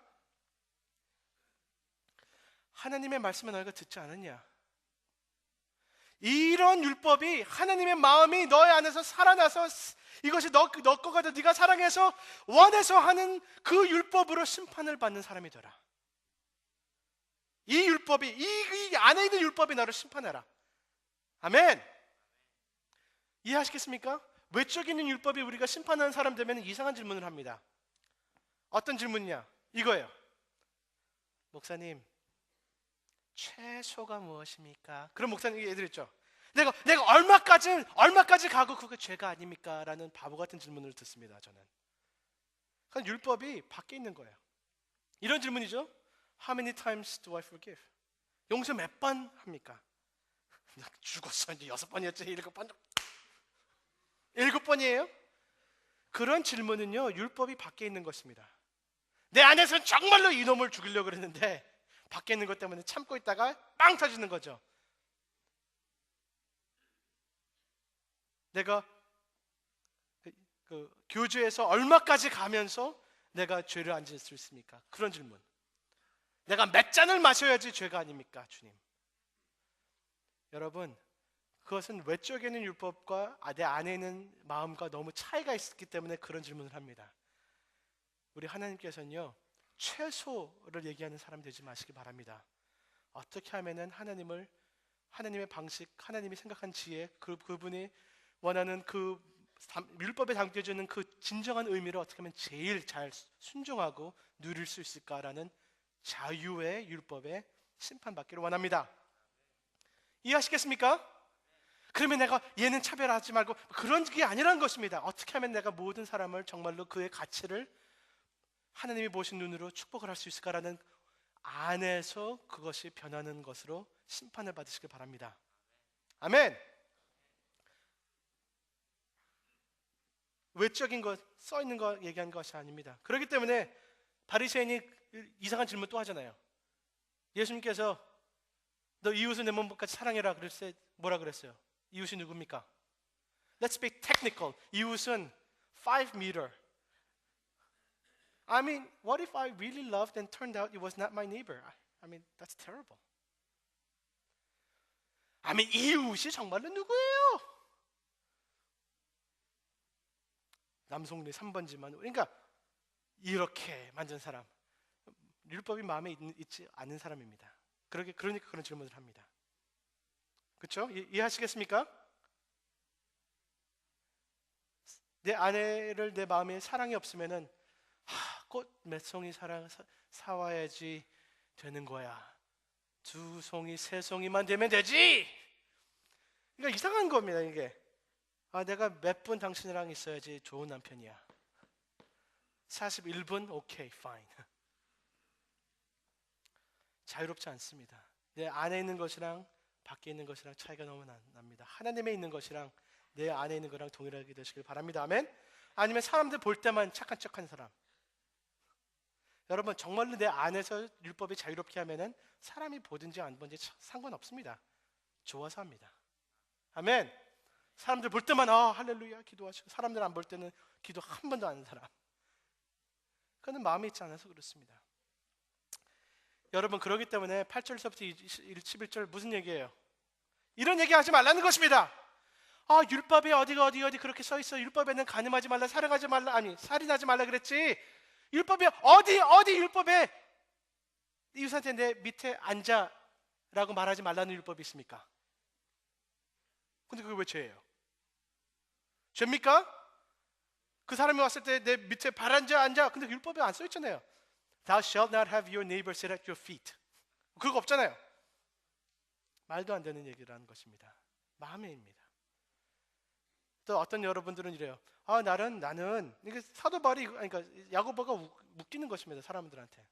하나님의 말씀을 너희가 듣지 않았냐? 이런 율법이 하나님의 마음이 너의 안에서 살아나서 이것이 너 거가 돼 네가 사랑해서 원해서 하는 그 율법으로 심판을 받는 사람이 되라. 이 율법이 이 안에 있는 율법이 너를 심판해라. 아멘. 이해하시겠습니까? 외적인 있는 율법이 우리가 심판하는 사람 되면 이상한 질문을 합니다. 어떤 질문이냐? 이거예요. 목사님, 최소가 무엇입니까? 그럼 목사님 애들 있죠. 내가 얼마까지 가고 그게 죄가 아닙니까? 라는 바보 같은 질문을 듣습니다. 저는. 그건 율법이 밖에 있는 거예요. 이런 질문이죠. How many times do I forgive? 용서 몇 번 합니까? 죽었어. 이제 6번이었지. 7번. 7번이에요? 그런 질문은요, 율법이 밖에 있는 것입니다. 내 안에서는 정말로 이놈을 죽이려고 그랬는데 밖에 있는 것 때문에 참고 있다가 빵 터지는 거죠. 내가 그 교주에서 얼마까지 가면서 내가 죄를 안 지을 수 있습니까? 그런 질문. 내가 몇 잔을 마셔야지 죄가 아닙니까, 주님? 여러분, 그것은 외적에 있는 율법과 내 안에 있는 마음과 너무 차이가 있기 때문에 그런 질문을 합니다. 우리 하나님께서는요, 최소를 얘기하는 사람 되지 마시기 바랍니다. 어떻게 하면은 하나님의 방식, 하나님이 생각한 지혜, 그분이 원하는 그 율법에 담겨지는 그 진정한 의미를 어떻게 하면 제일 잘 순종하고 누릴 수 있을까라는 자유의 율법에 심판받기를 원합니다. 이해하시겠습니까? 그러면 내가 얘는 차별하지 말고 그런 게 아니라는 것입니다. 어떻게 하면 내가 모든 사람을 정말로 그의 가치를 하나님이 보신 눈으로 축복을 할 수 있을까라는 안에서 그것이 변하는 것으로 심판을 받으시길 바랍니다. 아멘. 외적인 것, 써 있는 거 얘기하는 것이 아닙니다. 그렇기 때문에 바리새인이 이상한 질문 또 하잖아요. 예수님께서 너 이웃을 내 몸같이 사랑해라 그랬을 때 뭐라 그랬어요? 이웃이 누굽니까? Let's be technical. 이웃은 5m. I mean, what if I really loved and turned out it was not my neighbor? I mean, that's terrible. I mean, 이웃이 정말로 누구예요? 남송리 3번지만. 그러니까 이렇게 만든 사람, 율법이 마음에 있지 않은 사람입니다. 그러니까 그런 질문을 합니다. 그렇죠? 이해하시겠습니까? 내 아내를 내 마음에 사랑이 없으면은 꽃 몇 송이 사와야지 되는 거야. 2송이, 3송이만 되면 되지. 그러니까 이상한 겁니다. 이게 내가 몇 분 당신이랑 있어야지 좋은 남편이야. 41분? 오케이, fine. 자유롭지 않습니다. 내 안에 있는 것이랑 밖에 있는 것이랑 차이가 너무 납니다. 하나님에 있는 것이랑 내 안에 있는 거랑 동일하게 되시길 바랍니다. 아멘. 아니면 사람들 볼 때만 착한 척하는 사람. 여러분 정말로 내 안에서 율법이 자유롭게 하면은 사람이 보든지 안 보든지 상관없습니다. 좋아서 합니다. 아멘. 사람들 볼 때만 할렐루야 기도하시고 사람들 안 볼 때는 기도 한 번도 안 하는 사람. 그거는 마음이 있지 않아서 그렇습니다. 여러분 그러기 때문에 8절서부터 11절 무슨 얘기예요? 이런 얘기 하지 말라는 것입니다. 율법에 어디 그렇게 써 있어. 율법에는 간음하지 말라, 살인하지 말라, 아니 살인하지 말라 그랬지. 율법에 어디 율법에 이웃한테 내 밑에 앉아라고 말하지 말라는 율법이 있습니까? 근데 그게 왜 죄예요? 죄입니까? 그 사람이 왔을 때 내 밑에 발 앉아. 근데 율법에 안 써 있잖아요. Thou shalt not have your neighbor sit at your feet. 그거 없잖아요. 말도 안 되는 얘기라는 것입니다. 마음에입니다. 또 어떤 여러분들은 이래요. 나는 이게 사도 바울이 그러니까 야고보가 웃기는 것입니다. 사람들한테.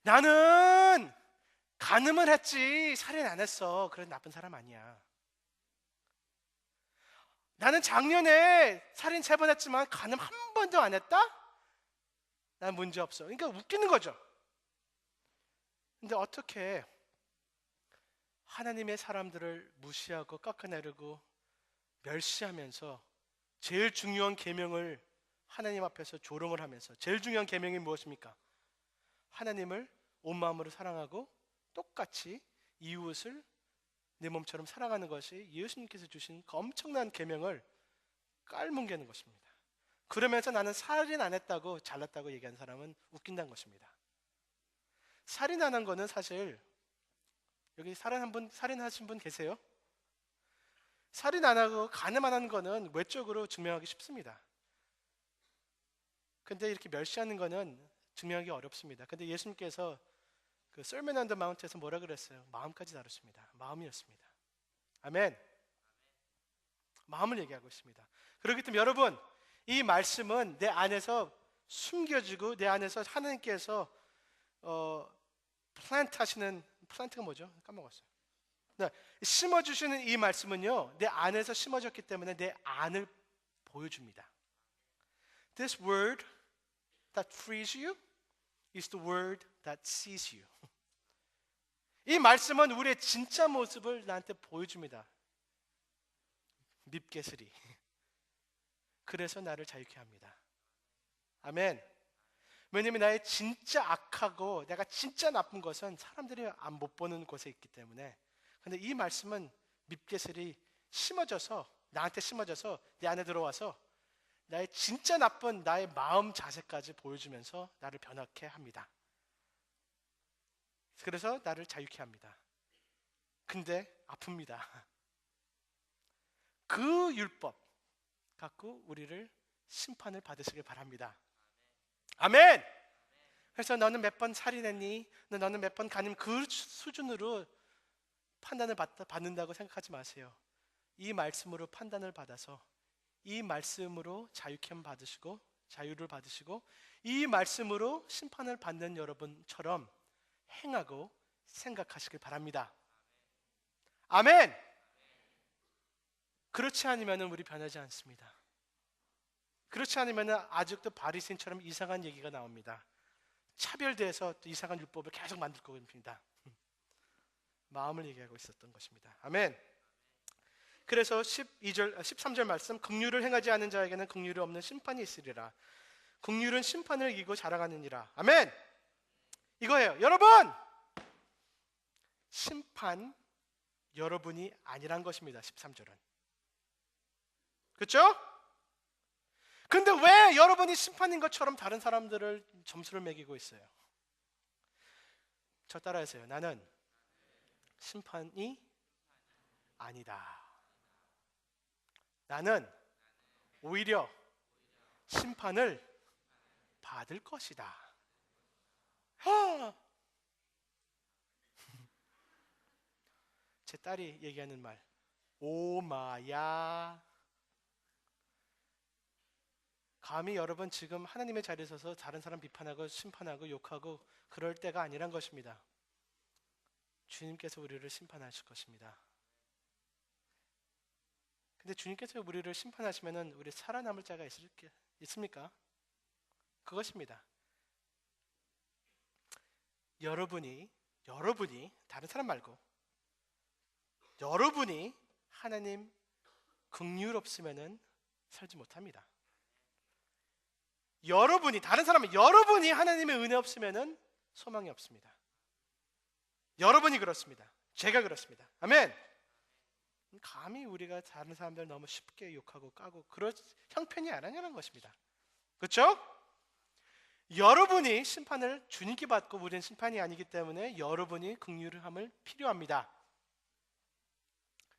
나는 간음을 했지 살인 안 했어. 그래서 나쁜 사람 아니야. 나는 작년에 살인 3번 했지만 간음 한 번도 안 했다? 난 문제 없어. 그러니까 웃기는 거죠. 근데 어떻게 하나님의 사람들을 무시하고 깎아내리고 멸시하면서 제일 중요한 계명을 하나님 앞에서 조롱을 하면서 제일 중요한 계명이 무엇입니까? 하나님을 온 마음으로 사랑하고 똑같이 이웃을 내 몸처럼 사랑하는 것이 예수님께서 주신 그 엄청난 계명을 깔뭉개는 것입니다. 그러면서 나는 살인 안 했다고 잘났다고 얘기하는 사람은 웃긴다는 것입니다. 살인 안 한 거는 사실 여기 살인하신 분 계세요? 살인 안 하고 간음 안 하는 거는 외적으로 증명하기 쉽습니다. 근데 이렇게 멸시하는 거는 증명하기 어렵습니다. 근데 예수님께서 그 Sermon on the Mount에서 뭐라 그랬어요? 마음까지 다루십니다. 마음이었습니다. 아멘. 마음을 얘기하고 있습니다. 그렇기 때문에 여러분 이 말씀은 내 안에서 숨겨지고 내 안에서 하나님께서 플란트가 뭐죠? 까먹었어요. 네, 심어주시는 이 말씀은요 내 안에서 심어졌기 때문에 내 안을 보여줍니다. This word that frees you is the word that sees you. 이 말씀은 우리의 진짜 모습을 나한테 보여줍니다. 밉게스리. 그래서 나를 자유케 합니다. 아멘. 왜냐하면 나의 진짜 악하고 내가 진짜 나쁜 것은 사람들이 못 보는 곳에 있기 때문에. 근데 이 말씀은 밉게스리 심어져서 나한테 심어져서 내 안에 들어와서 나의 진짜 나쁜 나의 마음 자세까지 보여주면서 나를 변화케 합니다. 그래서 나를 자유케 합니다. 근데 아픕니다. 그 율법 갖고 우리를 심판을 받으시길 바랍니다. 아멘. 그래서 너는 몇 번 살인했니? 너는 몇 번 간음 그 수준으로 판단을 받는다고 생각하지 마세요. 이 말씀으로 판단을 받아서 이 말씀으로 자유케 받으시고 자유를 받으시고 이 말씀으로 심판을 받는 여러분처럼 행하고 생각하시길 바랍니다. 아멘. 그렇지 않으면 우리 변하지 않습니다. 그렇지 않으면 아직도 바리새인처럼 이상한 얘기가 나옵니다. 차별돼서 이상한 율법을 계속 만들 겁니다. 마음을 얘기하고 있었던 것입니다. 아멘. 그래서 13절 말씀 긍휼을 행하지 않은 자에게는 긍휼이 없는 심판이 있으리라. 긍휼은 심판을 이기고 자랑하느니라. 아멘. 이거예요. 여러분 심판 여러분이 아니란 것입니다. 13절은 그렇죠? 근데 왜 여러분이 심판인 것처럼 다른 사람들을 점수를 매기고 있어요? 저 따라하세요. 나는 심판이 아니다. 나는 오히려 심판을 받을 것이다. 제 딸이 얘기하는 말, 오마야. 감히 여러분 지금 하나님의 자리에 서서 다른 사람 비판하고 심판하고 욕하고 그럴 때가 아니란 것입니다. 주님께서 우리를 심판하실 것입니다. 근데 주님께서 우리를 심판하시면은 우리 살아남을 자가 있습니까? 그것입니다. 여러분이 다른 사람 말고 여러분이 하나님 긍휼 없으면은 살지 못합니다. 여러분이 하나님의 은혜 없으면은 소망이 없습니다. 여러분이 그렇습니다. 제가 그렇습니다. 아멘. 감히 우리가 다른 사람들 너무 쉽게 욕하고 까고 그럴 형편이 아니라는 것입니다. 그렇죠? 여러분이 심판을 주님께 받고 우리는 심판이 아니기 때문에 여러분이 긍휼함을 필요합니다.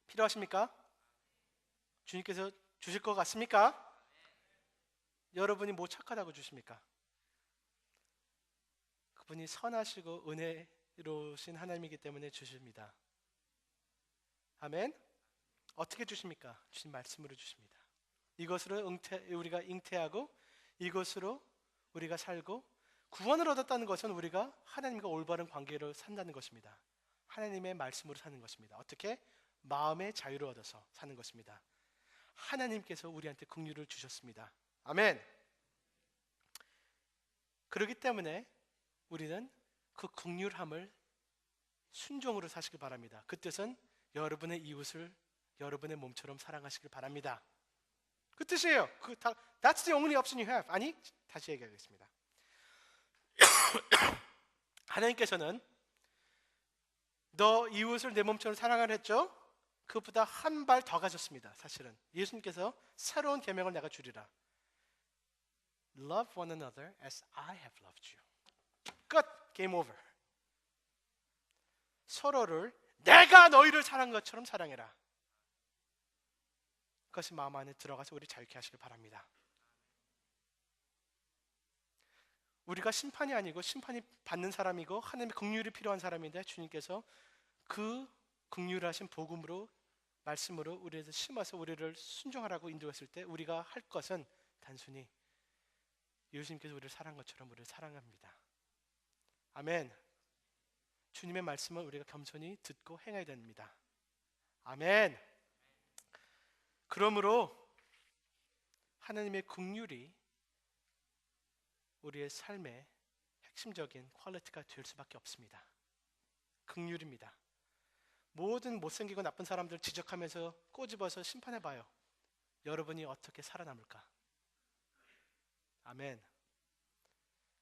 필요하십니까? 주님께서 주실 것 같습니까? 여러분이 뭐 착하다고 주십니까? 그분이 선하시고 은혜로우신 하나님이기 때문에 주십니다. 아멘. 어떻게 주십니까? 주신 말씀으로 주십니다. 이것으로 우리가 잉태하고 이것으로 우리가 살고 구원을 얻었다는 것은 우리가 하나님과 올바른 관계로 산다는 것입니다. 하나님의 말씀으로 사는 것입니다. 어떻게? 마음의 자유를 얻어서 사는 것입니다. 하나님께서 우리한테 긍휼을 주셨습니다. 아멘. 그렇기 때문에 우리는 그 긍휼함을 순종으로 사시길 바랍니다. 그 뜻은 여러분의 이웃을 여러분의 몸처럼 사랑하시길 바랍니다. 그 뜻이에요. That's the only option you have. 아니, 다시 얘기하겠습니다. 하나님께서는 너 이웃을 내 몸처럼 사랑하라 했죠? 그것보다 한 발 더 가셨습니다. 사실은 예수님께서 새로운 계명을 내가 주리라. Love one another as I have loved you. 끝. Game over. 서로를 내가 너희를 사랑한 것처럼 사랑해라. 그것이 마음 안에 들어가서 우리 자유케 하시길 바랍니다. 우리가 심판이 아니고 심판이 받는 사람이고 하나님의 긍휼이 필요한 사람인데 주님께서 그 긍휼하신 복음으로 말씀으로 우리에서 심어서 우리를 순종하라고 인도했을 때 우리가 할 것은 단순히 예수님께서 우리를 사랑한 것처럼 우리를 사랑합니다. 아멘. 주님의 말씀을 우리가 겸손히 듣고 행해야 됩니다. 아멘. 그러므로 하나님의 긍휼이 우리의 삶의 핵심적인 퀄리티가 될 수밖에 없습니다. 긍휼입니다. 모든 못생기고 나쁜 사람들 지적하면서 꼬집어서 심판해봐요. 여러분이 어떻게 살아남을까? 아멘.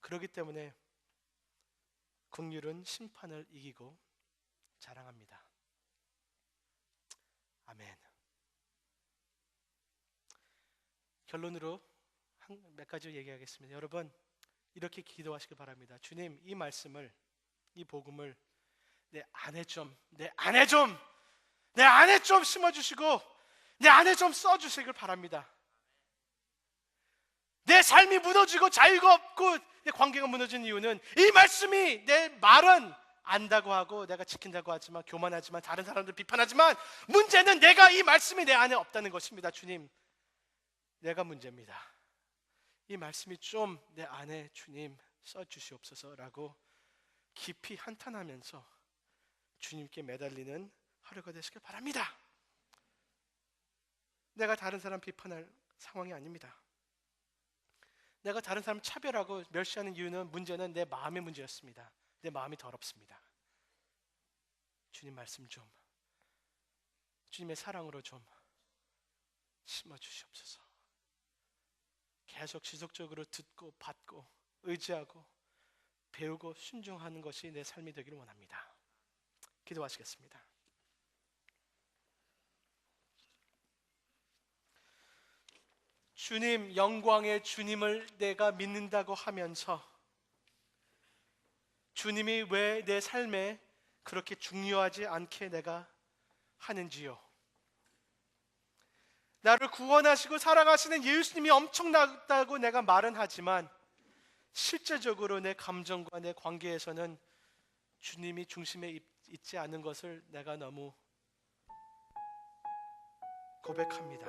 그렇기 때문에 긍휼은 심판을 이기고 자랑합니다. 아멘. 결론으로 몇 가지 얘기하겠습니다. 여러분 이렇게 기도하시길 바랍니다. 주님, 이 말씀을, 이 복음을 내 안에 좀 심어주시고 내 안에 좀 써주시길 바랍니다. 내 삶이 무너지고 자유가 없고 내 관계가 무너진 이유는 이 말씀이, 내 말은 안다고 하고 내가 지킨다고 하지만 교만하지만 다른 사람들 비판하지만 문제는 내가 이 말씀이 내 안에 없다는 것입니다. 주님, 내가 문제입니다. 이 말씀이 좀 내 안에 주님 써주시옵소서라고 깊이 한탄하면서 주님께 매달리는 하루가 되시길 바랍니다. 내가 다른 사람 비판할 상황이 아닙니다. 내가 다른 사람 차별하고 멸시하는 이유는 문제는 내 마음의 문제였습니다. 내 마음이 더럽습니다. 주님 말씀 좀, 주님의 사랑으로 좀 심어주시옵소서. 계속 지속적으로 듣고 받고 의지하고 배우고 순종하는 것이 내 삶이 되기를 원합니다. 기도하시겠습니다. 주님, 영광의 주님을 내가 믿는다고 하면서 주님이 왜 내 삶에 그렇게 중요하지 않게 내가 하는지요? 나를 구원하시고 사랑하시는 예수님이 엄청나다고 내가 말은 하지만 실제적으로 내 감정과 내 관계에서는 주님이 중심에 있지 않은 것을 내가 너무 고백합니다.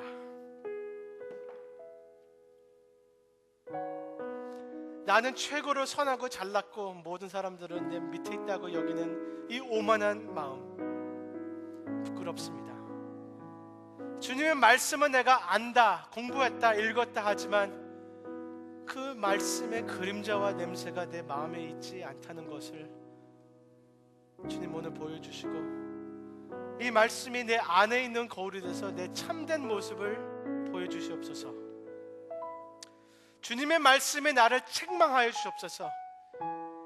나는 최고로 선하고 잘났고 모든 사람들은 내 밑에 있다고 여기는 이 오만한 마음 부끄럽습니다. 주님의 말씀은 내가 안다, 공부했다, 읽었다 하지만 그 말씀의 그림자와 냄새가 내 마음에 있지 않다는 것을 주님 오늘 보여주시고, 이 말씀이 내 안에 있는 거울이 돼서 내 참된 모습을 보여주시옵소서. 주님의 말씀에 나를 책망하여 주시옵소서.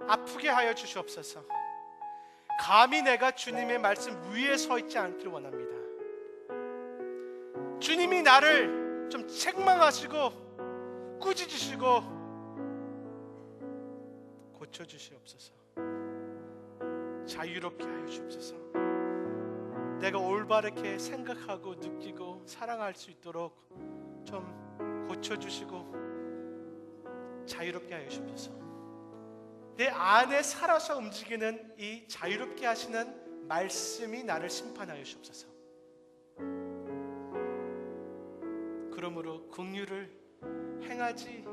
아프게 하여 주시옵소서. 감히 내가 주님의 말씀 위에 서 있지 않기를 원합니다. 주님이 나를 좀 책망하시고 꾸짖으시고 고쳐주시옵소서. 자유롭게 하여 주옵소서. 내가 올바르게 생각하고 느끼고 사랑할 수 있도록 좀 고쳐주시고 자유롭게 하여 주옵소서. 내 안에 살아서 움직이는 이 자유롭게 하시는 말씀이 나를 심판하여 주옵소서. 그러므로 긍휼을 행하지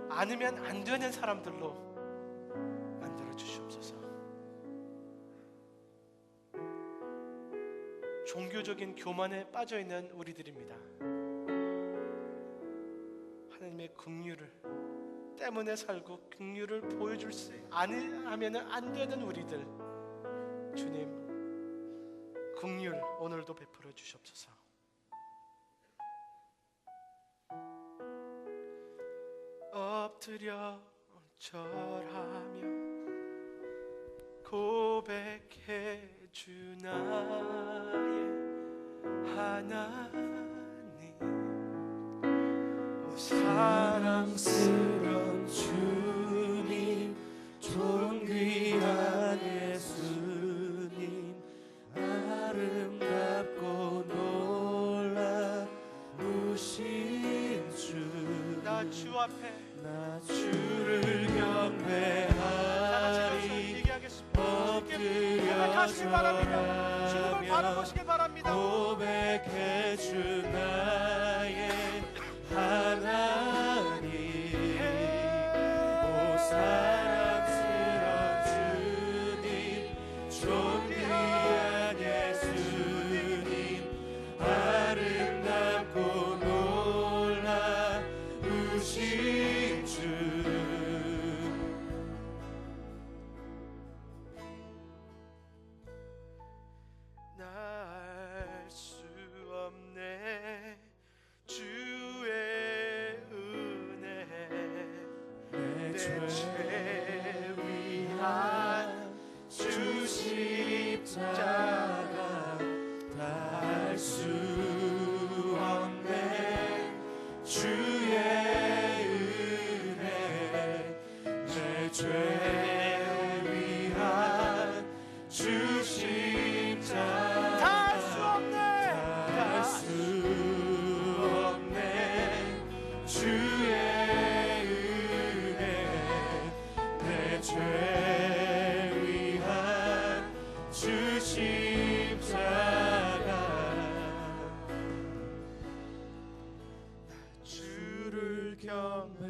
않으면 안 되는 사람들로 만들어 주시옵소서. 종교적인 교만에 빠져 있는 우리들입니다. 하나님의 긍휼을 때문에 살고 긍휼을 보여줄 수 아니하면 안 되는 우리들, 주님 긍휼 오늘도 베풀어 주시옵소서. 엎드려 절하며 고백해 주 나의 하나님, 사랑스런 주님, 존귀한 예수님, 아름답고 놀라우신 주, 나 주 앞에 나 주를 경배하리. 엎드려 주님을 바라보시길 바랍니다. 고백해 주 나의 하나님, 오 사랑스런 주님, 존귀한 예수님, 아름답고 놀라우신 주, 날 수 없네 주의 은혜, 내 죄 위한 주 십자가 달 수 없네 주의 은혜, 내 죄 위한 주 십자가 달 수 없네, 달 수 없네 주의 은혜, 내 죄 위한 주 십자가, 주를 경배하리.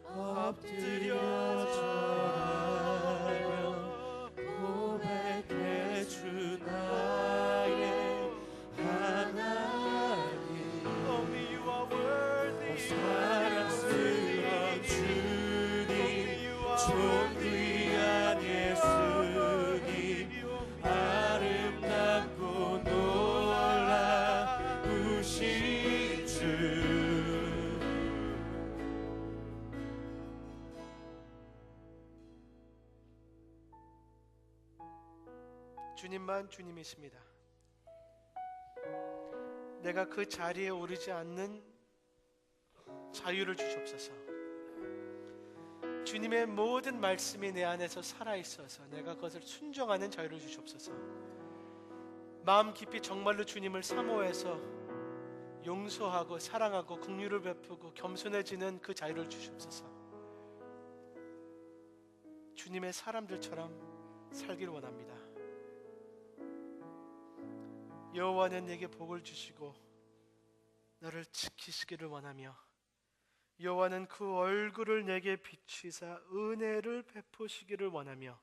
엎드려 절하며 고백해 주 나의 하나님, Only you are worthy. 사랑스러운 주님, 존귀한 예수님, 아름답고 놀라우신 주, 주님만 주님이십니다. 내가 그 자리에 오르지 않는 자유를 주시옵소서. 주님의 모든 말씀이 내 안에서 살아있어서 내가 그것을 순종하는 자유를 주시옵소서. 마음 깊이 정말로 주님을 사모해서 용서하고 사랑하고 긍휼을 베푸고 겸손해지는 그 자유를 주시옵소서. 주님의 사람들처럼 살기를 원합니다. 여호와는 내게 복을 주시고 너를 지키시기를 원하며, 여호와는 그 얼굴을 내게 비추사 은혜를 베푸시기를 원하며,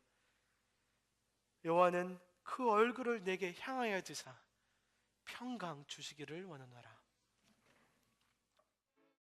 여호와는 그 얼굴을 내게 향하여 드사 평강 주시기를 원하노라.